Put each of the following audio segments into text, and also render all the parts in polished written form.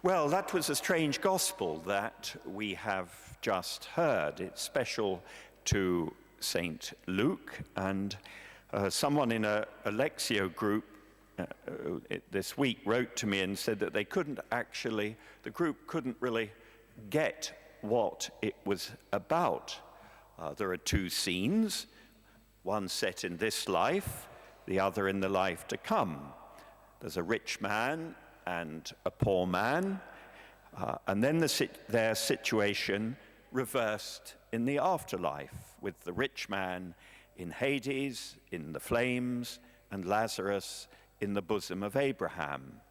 Well, that was a strange gospel that we have just heard. It's special to St. Luke, and someone in a Lectio group this week wrote to me and said that the group couldn't really get what it was about. There are two scenes, one set in this life, the other in the life to come. There's a rich man and a poor man, and then their situation reversed in the afterlife, with the rich man in Hades, in the flames, and Lazarus in the bosom of Abraham,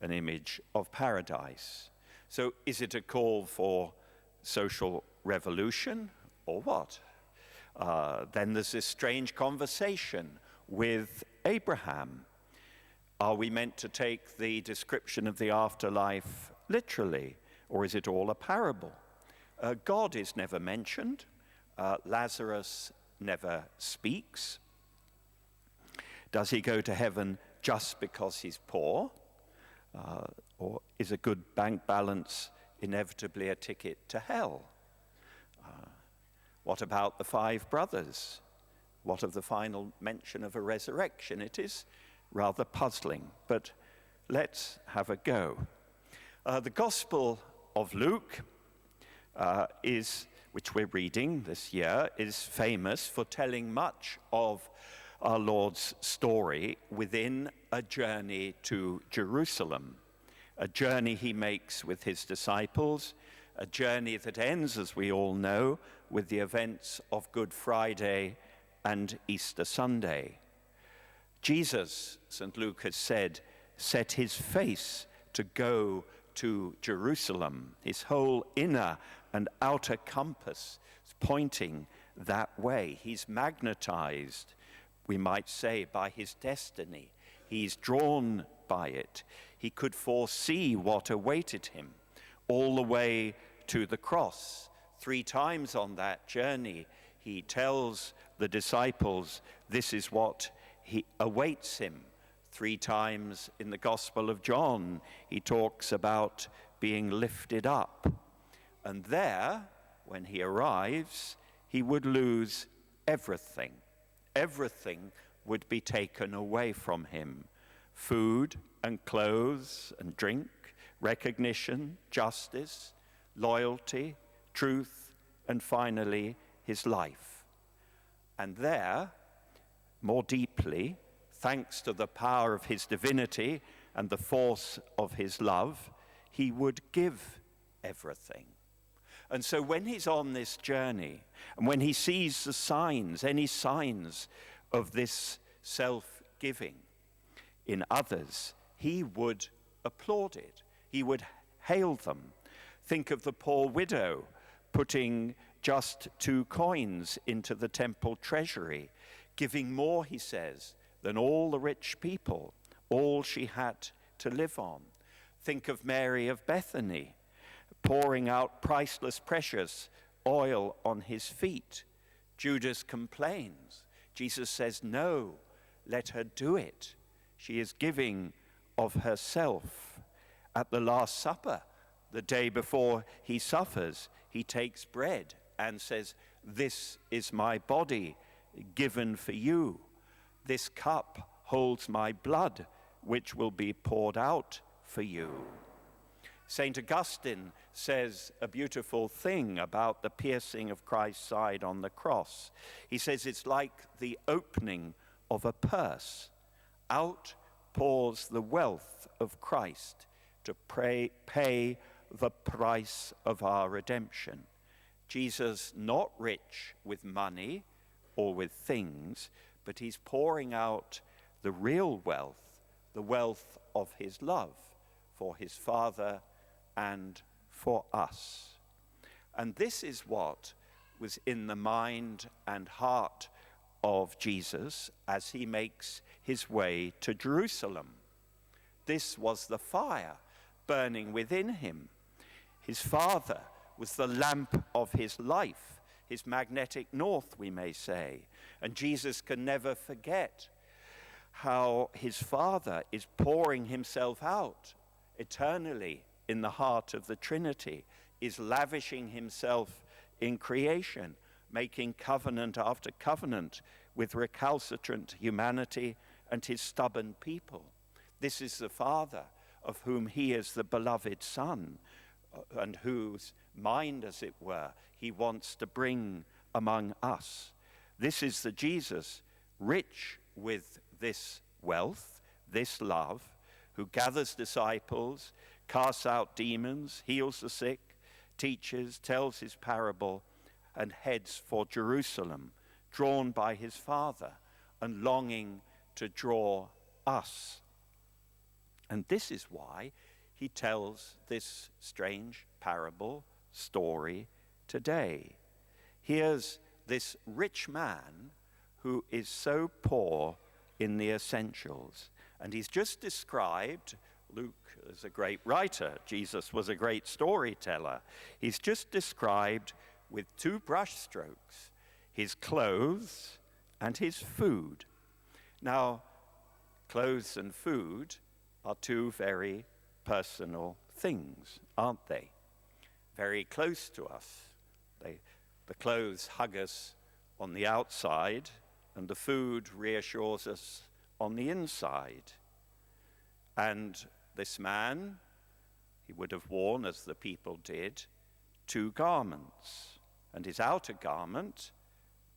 an image of paradise. So is it a call for social revolution, or what? Then there's this strange conversation with Abraham. Are we meant to take the description of the afterlife literally, or is it all a parable? God is never mentioned. Lazarus never speaks. Does he go to heaven just because he's poor? Or is a good bank balance inevitably a ticket to hell? What about the 5 brothers? What of the final mention of a resurrection? It is rather puzzling, but let's have a go. The Gospel of Luke which we're reading this year, is famous for telling much of our Lord's story within a journey to Jerusalem, a journey he makes with his disciples, a journey that ends, as we all know, with the events of Good Friday and Easter Sunday. Jesus, St. Luke has said, set his face to go to Jerusalem. His whole inner and outer compass is pointing that way. He's magnetized, we might say, by his destiny. He's drawn by it. He could foresee what awaited him all the way to the cross. 3 times on that journey, he tells the disciples this is what awaits him. 3 times in the Gospel of John, he talks about being lifted up. And there, when he arrives, he would lose everything. Everything would be taken away from him. Food and clothes and drink, recognition, justice, loyalty, truth, and finally, his life. And there, more deeply, thanks to the power of his divinity and the force of his love, he would give everything. And so when he's on this journey, and when he sees the signs, any signs of this self-giving in others, he would applaud it. He would hail them. Think of the poor widow putting just 2 coins into the temple treasury, giving more, he says, than all the rich people, all she had to live on. Think of Mary of Bethany, pouring out priceless, precious oil on his feet. Judas complains. Jesus says, no, let her do it. She is giving of herself. At the Last Supper, the day before he suffers, he takes bread and says, this is my body given for you. This cup holds my blood, which will be poured out for you. St. Augustine says a beautiful thing about the piercing of Christ's side on the cross. He says it's like the opening of a purse. Out pours the wealth of Christ to pay the price of our redemption. Jesus, not rich with money or with things, but he's pouring out the real wealth, the wealth of his love for his Father and for us. And this is what was in the mind and heart of Jesus as he makes his way to Jerusalem. This was the fire burning within him. His Father was the lamp of his life, his magnetic north, we may say. And Jesus can never forget how his Father is pouring himself out eternally in the heart of the Trinity, is lavishing himself in creation, making covenant after covenant with recalcitrant humanity and his stubborn people. This is the Father of whom he is the beloved Son, and whose mind, as it were, he wants to bring among us. This is the Jesus, rich with this wealth, this love, who gathers disciples, casts out demons, heals the sick, teaches, tells his parable, and heads for Jerusalem, drawn by his Father and longing to draw us. And this is why he tells this strange parable story today. Here's this rich man who is so poor in the essentials. And he's just described, Luke is a great writer, Jesus was a great storyteller. He's just described with two brushstrokes his clothes and his food. Now, clothes and food are two very personal things, aren't they? Very close to us. The clothes hug us on the outside, and the food reassures us on the inside. And this man, he would have worn, as the people did, two garments. And his outer garment,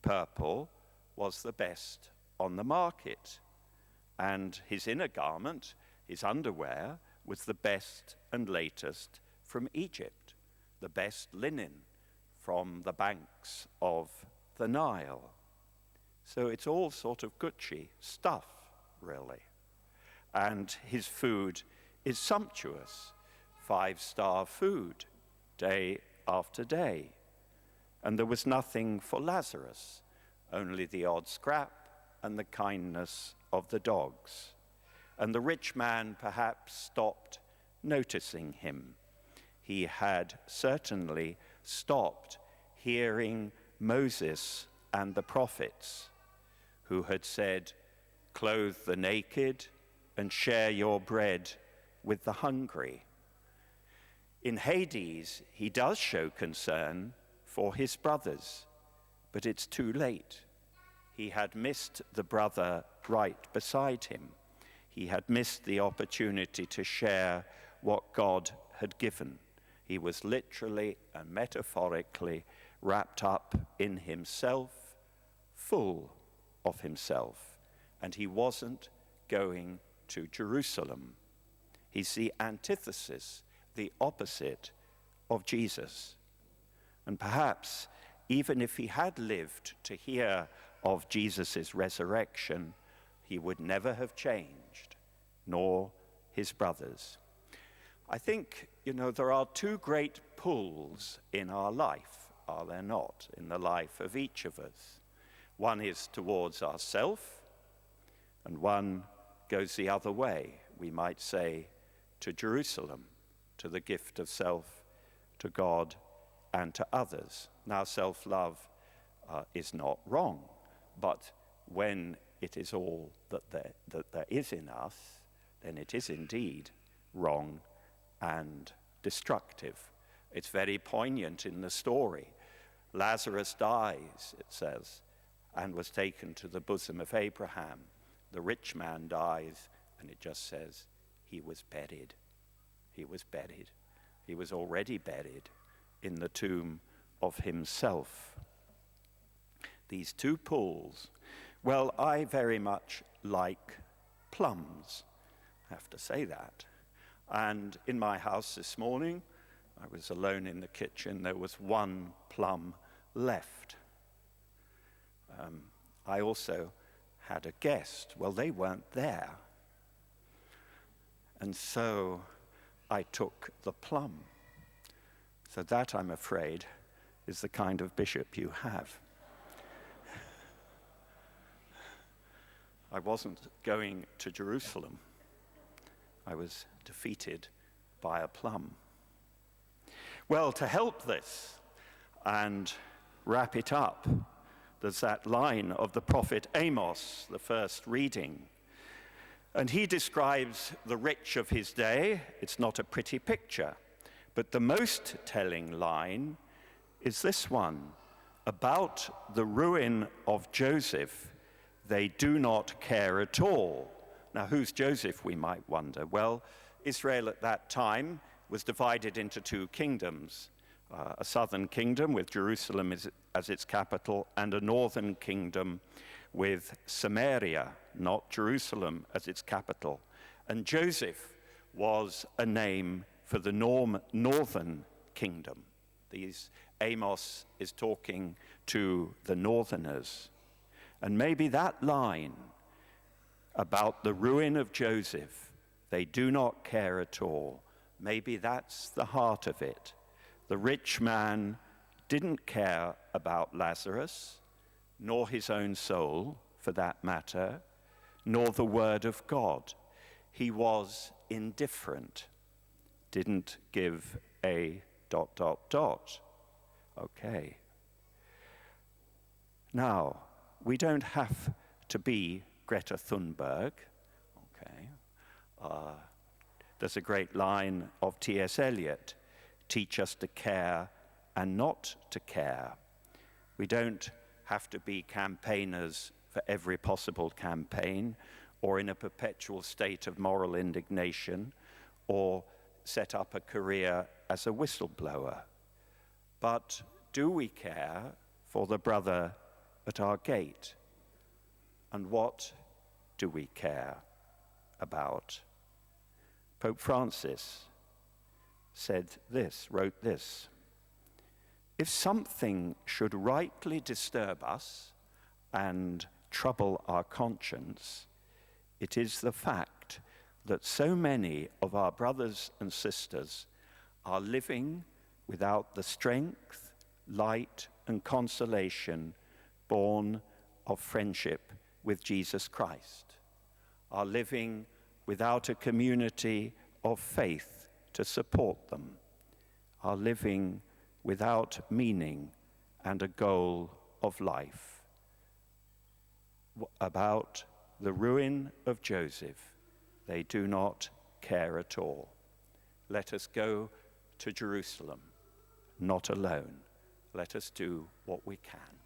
purple, was the best on the market. And his inner garment, his underwear, was the best and latest from Egypt, the best linen from the banks of the Nile. So it's all sort of Gucci stuff, really. And his food is sumptuous, 5-star food, day after day. And there was nothing for Lazarus, only the odd scrap and the kindness of the dogs. And the rich man perhaps stopped noticing him. He had certainly stopped hearing Moses and the prophets, who had said, "Clothe the naked and share your bread with the hungry." In Hades, he does show concern for his brothers, but it's too late. He had missed the brother right beside him. He had missed the opportunity to share what God had given. He was literally and metaphorically wrapped up in himself, full of himself, and he wasn't going to Jerusalem. He's the antithesis, the opposite of Jesus. And perhaps even if he had lived to hear of Jesus' resurrection, he would never have changed, nor his brothers. I think, there are two great pulls in our life, are there not, in the life of each of us. One is towards ourself, and one goes the other way, we might say, to Jerusalem, to the gift of self, to God, and to others. Now, self-love is not wrong, but when it is all that there is in us, then it is indeed wrong and destructive. It's very poignant in the story. Lazarus dies, it says, and was taken to the bosom of Abraham. The rich man dies, and it just says he was buried. He was buried. He was already buried in the tomb of himself. These two pools. Well, I very much like plums. I have to say that. And in my house this morning, I was alone in the kitchen. There was one plum left. I also had a guest. Well, they weren't there. And so I took the plum. So that, I'm afraid, is the kind of bishop you have. I wasn't going to Jerusalem. I was defeated by a plum. Well, to help this and wrap it up, there's that line of the prophet Amos, the first reading. And he describes the rich of his day. It's not a pretty picture, but the most telling line is this one: about the ruin of Joseph, they do not care at all. Now, who's Joseph, we might wonder? Well, Israel at that time was divided into two kingdoms, a southern kingdom with Jerusalem as its capital, and a northern kingdom with Samaria, not Jerusalem, as its capital. And Joseph was a name for the northern kingdom. Amos is talking to the northerners. And maybe that line about the ruin of Joseph, they do not care at all, maybe that's the heart of it. The rich man didn't care about Lazarus, nor his own soul, for that matter, nor the word of God. He was indifferent, didn't give a ... Okay. Now, we don't have to be Greta Thunberg. Okay. There's a great line of T.S. Eliot: teach us to care and not to care. We don't have to be campaigners for every possible campaign, or in a perpetual state of moral indignation, or set up a career as a whistleblower. But do we care for the brother at our gate? And what do we care about? Pope Francis wrote this: if something should rightly disturb us and trouble our conscience, it is the fact that so many of our brothers and sisters are living without the strength, light, and consolation born of friendship with Jesus Christ, are living without a community of faith to support them, are living without meaning and a goal of life. About the ruin of Joseph, they do not care at all. Let us go to Jerusalem, not alone. Let us do what we can.